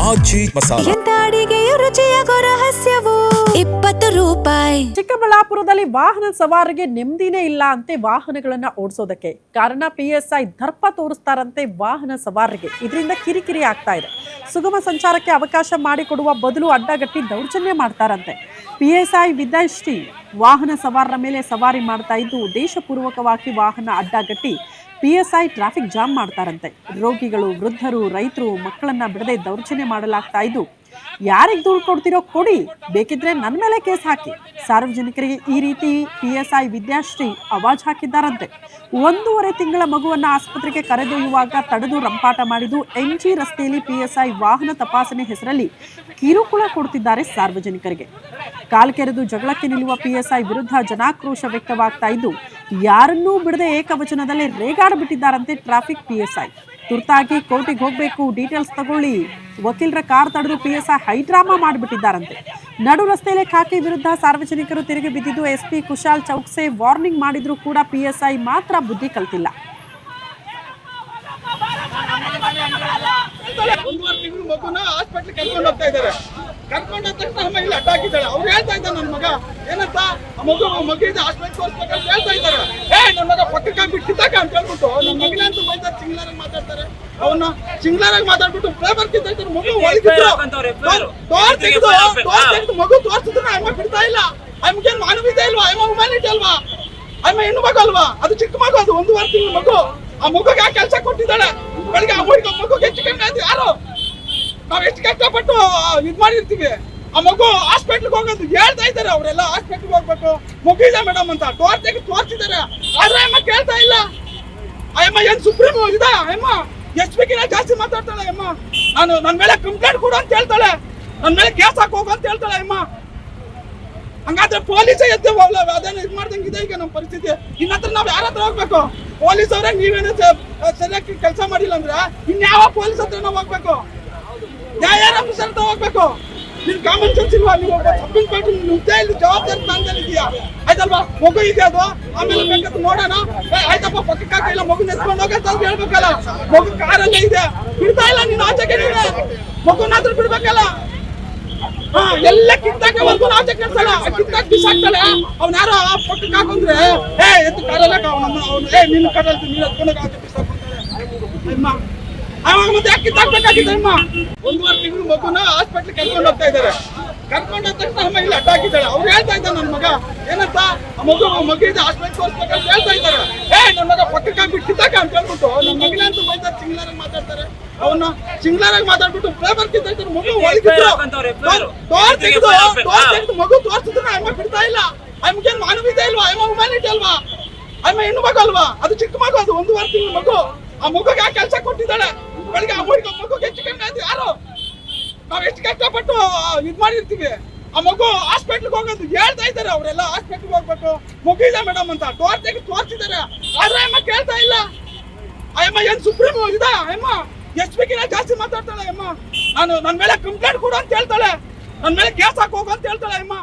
ಆಚಿ ಮಸಾಲ. ಎಂತ ಅಡಿಗೆಯ ರುಚಿಯಾಗೋ ರಹಸ್ಯವು 20 ರೂಪಾಯಿ. ಚಿಕ್ಕಬಳ್ಳಾಪುರದಲ್ಲಿ ವಾಹನ ಸವಾರರಿಗೆ ನೆಮ್ಮದಿನೇ ಇಲ್ಲ ಅಂತೆ ವಾಹನಗಳನ್ನ ಓಡಿಸೋದಕ್ಕೆ. ಕಾರಣ PSI ದರ್ಪ ತೋರಿಸ್ತಾರಂತೆ ವಾಹನ ಸವಾರರಿಗೆ. ಇದರಿಂದ ಕಿರಿಕಿರಿ ಆಗ್ತಾ ಇದೆ. ಸುಗಮ ಸಂಚಾರಕ್ಕೆ ಅವಕಾಶ ಮಾಡಿಕೊಡುವ ಬದಲು ಅಡ್ಡಗಟ್ಟಿ ದೌರ್ಜನ್ಯ ಮಾಡ್ತಾರಂತೆ. PSI ವಿದ್ಯಾಶ್ರೀ ವಾಹನ ಸವಾರರ ಮೇಲೆ ಸವಾರಿ ಮಾಡ್ತಾ ಇದ್ದು ಉದ್ದೇಶಪೂರ್ವಕವಾಗಿ ವಾಹನ ಅಡ್ಡಗಟ್ಟಿ PSI ಟ್ರಾಫಿಕ್ ಜಾಮ್ ಮಾಡ್ತಾರಂತೆ. ರೋಗಿಗಳು, ವೃದ್ಧರು, ರೈತರು, ಮಕ್ಕಳನ್ನ ಬಿಡದೆ ದೌರ್ಜನ್ಯ ಮಾಡಲಾಗ್ತಾ ಇದ್ದು ಯಾರಿಗೆ ಧೂಳು ಕೊಡ್ತಿರೋ ಕೊಡಿ, ಬೇಕಿದ್ರೆ ನನ್ನ ಮೇಲೆ ಕೇಸ್ ಹಾಕಿ. ಸಾರ್ವಜನಿಕರಿಗೆ ಈ ರೀತಿ PSI ವಿದ್ಯಾಶ್ರೀ ಅವಾಜ್ ಹಾಕಿದ್ದಾರಂತೆ. 1.5 ತಿಂಗಳ ಮಗುವನ್ನ ಆಸ್ಪತ್ರೆಗೆ ಕರೆದೊಯ್ಯುವಾಗ ತಡೆದು ರಂಪಾಟ ಮಾಡಿದ್ದು MG ರಸ್ತೆಯಲ್ಲಿ PSI ವಾಹನ ತಪಾಸಣೆ ಹೆಸರಲ್ಲಿ ಕಿರುಕುಳ ಕೊಡ್ತಿದ್ದಾರೆ ಸಾರ್ವಜನಿಕರಿಗೆ. ಕಾಲ್ಕೆರೆದು ಜಗಳಕ್ಕೆ ನಿಲ್ಲುವ PSI ವಿರುದ್ಧ ಜನಾಕ್ರೋಶ ವ್ಯಕ್ತವಾಗ್ತಾ ಇದ್ದು ಯಾರನ್ನೂ ಬಿಡದೆ ಏಕವಚನದಲ್ಲಿ ರೇಗಾಡ್ಬಿಟ್ಟಿದ್ದಾರಂತೆ ಟ್ರಾಫಿಕ್ PSI. ತುರ್ತಾಗಿ ಕೋರ್ಟಿಗೆ ಹೋಗಬೇಕು, ಡೀಟೇಲ್ಸ್ ತಗೊಳ್ಳಿ. ವಕೀಲರ ಕಾರ್ ತಡೆದು PSI ಹೈಡ್ರಾಮಾ ಮಾಡಿಬಿಟ್ಟಿದ್ದಾರಂತೆ. ನಡು ರಸ್ತೆಯಲ್ಲಿ ಖಾಕಿ ವಿರುದ್ಧ ಸಾರ್ವಜನಿಕರು ತಿರುಗಿ ಬಿದ್ದಿದ್ದು SP ಕುಶಾಲ್ ಚೌಕ್ಸೆ ವಾರ್ನಿಂಗ್ ಮಾಡಿದ್ರು ಕೂಡ PSI ಮಾತ್ರ ಬುದ್ಧಿ ಕಲ್ತಿಲ್ಲ. ಕರ್ಕೊಂಡ ತಕ್ಷಣ ಅಮ್ಮ ಇಲ್ಲಿ ಅಡ್ಡ ಹಾಕಿದ್ದಾಳೆ. ಅವ್ರು ಹೇಳ್ತಾ ಇದ್ದಾರೆ ನನ್ನ ಮಗ ಏನಂತ ಮಗುವಿಗೆ ಹಾಸ್ಪಿಟಲ್ ತೋರಿಸ್ಬೇಕಂತ ಹೇಳ್ತಾ ಇದ್ದಾರೆ. ನನ್ನ ಮಗ ಪಕ್ಕಕ್ಕೆ ಬಿಟ್ಟಿದ್ದಾಗ ಅಂತ ಹೇಳ್ಬಿಟ್ಟು ನನ್ನ ಮಗನ ಅಂತ ಬೈತಾರೆ, ಸಿಂಗ್ಲಾರಾಗಿ ಮಾತಾಡ್ತಾರೆ. ಅವನ್ನ ಸಿಂಗ್ಲಾರಾಗಿ ಮಾತಾಡ್ಬಿಟ್ಟು ಫ್ಲೇವರ್ ಕಿಂತ ಮಗು ಒಳಗಿದ್ರು ಮಗು ತೋರಿಸಿದ್ರು ಅಮ್ಮ ಬಿಡ್ತಾ ಇಲ್ಲ. ಅಮ್ಮಗೇನು ಮಾನವೀಯತೆ ಇಲ್ವಾ? ಅಮ್ಮ ಹ್ಯುಮ್ಯಾನಿಟಿ ಅಲ್ವಾ? ಅಮ್ಮ ಹೆಣ್ಣು ಮಗು ಅಲ್ವಾ? ಅದು ಚಿಕ್ಕ ಮಗು, ಅದು 1.5 ತಿಂಗಳ ಮಗು. ಆ ಮಗುಗೆ ಆ ಕೆಲಸ ಕೊಟ್ಟಿದ್ದಾಳೆ. ಬೆಳಿಗ್ಗೆ ಆ ಮಗುಗೆ ಹೆಚ್ಚು ಕಮ್ಮಿ ಆಯ್ತು ಯಾರು? ನಾವ್ ಎಷ್ಟು ಕಷ್ಟಪಟ್ಟು ಇದ್ ಮಾಡಿರ್ತೀವಿ. ಆ ಮಗು ಹಾಸ್ಪಿಟ್ಲ್ಗೆ ಹೋಗೋದು ಹೇಳ್ತಾ ಇದ್ದಾರೆ. ಅವರೆಲ್ಲ ಹಾಸ್ಪಿಟ್ಲ್ಗೆ ಹೋಗ್ಬೇಕು, ಮಗು ಇದೆ ಮೇಡಮ್ ಅಂತ ಡೋರ್ ತೆಗೆದು ತೋರಿಸಿದ್ದಾರೆ. ಆದ್ರೆ ಅಮ್ಮ ಕೇಳ್ತಾ ಇಲ್ಲ. ಅಮ್ಮ ಏನ್ ಸುಪ್ರೀಂ ಇದೆ? ಅಮ್ಮ SP ಜಾಸ್ತಿ ಮಾತಾಡ್ತಾಳೆ. ಅಮ್ಮ ನಾನು ನನ್ನ ಮೇಲೆ ಕಂಪ್ಲೇಂಟ್ ಕೊಡು ಅಂತ ಹೇಳ್ತಾಳೆ. ನನ್ನ ಮೇಲೆ ಕೇಸ್ ಹಾಕೋಗ ಅಂತ ಹೇಳ್ತಾಳೆ. ಅಮ್ಮ ಹಂಗಾದ್ರೆ ಪೊಲೀಸೇ ಎದ್ದು ಹೋಗ್ಲ ಅದೇನು ಇದ್ ಮಾಡ್ದಂಗಿದೆ ಈಗ ನಮ್ಮ ಪರಿಸ್ಥಿತಿ. ಇನ್ನತ್ರ ನಾವ್ ಯಾರ ಹತ್ರ ಹೋಗ್ಬೇಕು? ಪೊಲೀಸ್ ಅವರೇ ನೀವೇನು ಸರಿಯಾಗಿ ಕೆಲಸ ಮಾಡಿಲ್ಲ ಅಂದ್ರೆ ಇನ್ಯಾವ ಪೊಲೀಸ್ ಹತ್ರ ನಾವು ಹೋಗ್ಬೇಕು? ಯಾರ ಆಫೀಸರ್ ಹತ್ರ ಹೋಗ್ಬೇಕು? ನಿನ್ ಕಾಮನ್ ಸೆನ್ಸ್ ಇಲ್ವಾ? ನೀವು ಸಬ್ಮಿಟ್ ಮಾಡಿ ಹುದ್ದೆ ಇಲ್ಲಿ ಜವಾಬ್ದಾರಿ ಸ್ಥಾನದಲ್ಲಿ ಇದೆಯಾ? ಆಯ್ತಲ್ವಾ? ಮಗು ಇದೆ ಅದು, ಆಮೇಲೆ ಬೇಕಂತ ನೋಡೋಣ. ಆಯ್ತಪ್ಪ ಪಕ್ಕಕ್ಕೆ ಹಾಕಿಲ್ಲ, ಮಗು ನೆತ್ಕೊಂಡು ಹೋಗಂತ ಹೇಳ್ಬೇಕಲ್ಲ. ಮಗು ಕಾರಲ್ಲೇ ಇದೆ, ಬಿಡ್ತಾ ಇಲ್ಲ. ನೀನು ಆಚೆಗೆ ಮಗುನಾದ್ರೂ ಬಿಡ್ಬೇಕಲ್ಲ. ಎಲ್ಲ ಕಿತ್ತಾಕೆ ಮಗು ಆಚೆ ಕೆಲ್ಸಲ್ಲ, ಕಿತ್ತಾಕ್ ಬಿಸಾಕ್ತಾಳೆ. ಅವ್ನ ಯಾರೋ ಪಕ್ಕಕ್ಕೆ ಹಾಕಂದ್ರೆ ಎತ್ತು ಕಾರಲ್ಲ ಅವ್ನು ನಿನ್ನ ಕಾರಲ್ಲಿ ನೀನು ಎತ್ಕೊಂಡೋಗ ಆಚೆ ಬಿಸಾಕ್ತಾರೆ. ಅವಾಗ ಮತ್ತೆ ಯಾಕೆ ಕಿತ್ತಾಕ್ಬೇಕಾಗಿದೆ? ಅಮ್ಮ 1.5 ತಿಂಗಳು ಮಗುನ ಹಾಸ್ಪಿಟ್ಲ್ ಕರ್ಕೊಂಡು ಹೋಗ್ತಾ ಇದ್ದಾರೆ. ಕರ್ಕೊಂಡ ತಕ್ಷಣ ಅಮ್ಮ ಇಲ್ಲಿ ಅಡ್ಡ ಹಾಕಿದ್ದಾಳೆ. ಅವ್ರು ಹೇಳ್ತಾ ಇದ್ದಾರೆ ನನ್ನ ಮಗ ಏನಂತ ಮಗುವಿಗೆ ಹಾಸ್ಪಿಟಲ್ ತೋರಿಸ್ಬೇಕಂತ ಹೇಳ್ತಾ ಇದ್ದಾರೆ. ನನ್ನ ಮಗ ಪಕ್ಕಕ್ಕೆ ಬಿಟ್ಟಿದ್ದಾಗ ಅಂತ ಹೇಳ್ಬಿಟ್ಟು ನನ್ನ ಮಗನ ಅಂತ ಬೈತಾರೆ, ಸಿಂಗ್ಲಾರಾಗಿ ಮಾತಾಡ್ತಾರೆ. ಅವನ್ನ ಸಿಂಗ್ಲಾರಾಗಿ ಮಾತಾಡ್ಬಿಟ್ಟು ಫ್ಲೇವರ್ ಕಿಂತ ಮಗು ಒಳಗಿದ್ರು ಡೋರ್ ತೆಗೆದು ಮಗು ತೋರಿಸಿದ್ರು ಅಮ್ಮ ಬಿಡ್ತಾ ಇಲ್ಲ. ಅಮ್ಮಗೇನು ಮಾನವೀಯತೆ ಇಲ್ವಾ? ಅಮ್ಮ ಹ್ಯುಮ್ಯಾನಿಟಿ ಅಲ್ವಾ? ಅಮ್ಮ ಹೆಣ್ಣು ಮಗು ಅಲ್ವಾ? ಅದು ಚಿಕ್ಕ ಮಗು, ಅದು 1.5 ತಿಂಗಳ ಮಗು. ಆ ಮಗುಗೆ ಆ ಕೆಲಸ ಕೊಟ್ಟಿದ್ದಾಳೆ. ಬೆಳಿಗ್ಗೆ ಆ ಮಗುಗೆ ಹೆಚ್ಚು ಕಮ್ಮಿ ಆಯ್ತು ಯಾರು? ನಾವ್ ಎಷ್ಟು ಕಷ್ಟಪಟ್ಟು ಇದ್ ಮಾಡಿರ್ತೀವಿ. ಆ ಮಗು ಹಾಸ್ಪಿಟ್ಲ್ಗೆ ಹೋಗೋದು ಹೇಳ್ತಾ ಇದ್ದಾರೆ. ಅವರೆಲ್ಲ ಹಾಸ್ಪಿಟ್ಲ್ಗೆ ಹೋಗ್ಬೇಕು, ಮಗು ಇದೆ ಮೇಡಮ್ ಅಂತ ಡೋರ್ ತೆಗೆದು ತೋರಿಸಿದ್ದಾರೆ. ಆದ್ರೆ ಅಮ್ಮ ಕೇಳ್ತಾ ಇಲ್ಲ. ಅಮ್ಮ ಏನ್ ಸುಪ್ರೀಂ ಇದೆ? ಅಮ್ಮ SP ಜಾಸ್ತಿ ಮಾತಾಡ್ತಾಳೆ. ಅಮ್ಮ ನಾನು ನನ್ನ ಮೇಲೆ ಕಂಪ್ಲೇಂಟ್ ಕೊಡು ಅಂತ ಹೇಳ್ತಾಳೆ. ನನ್ನ ಮೇಲೆ ಕೇಸ್ ಹಾಕೋಗ ಅಂತ ಹೇಳ್ತಾಳೆ. ಅಮ್ಮ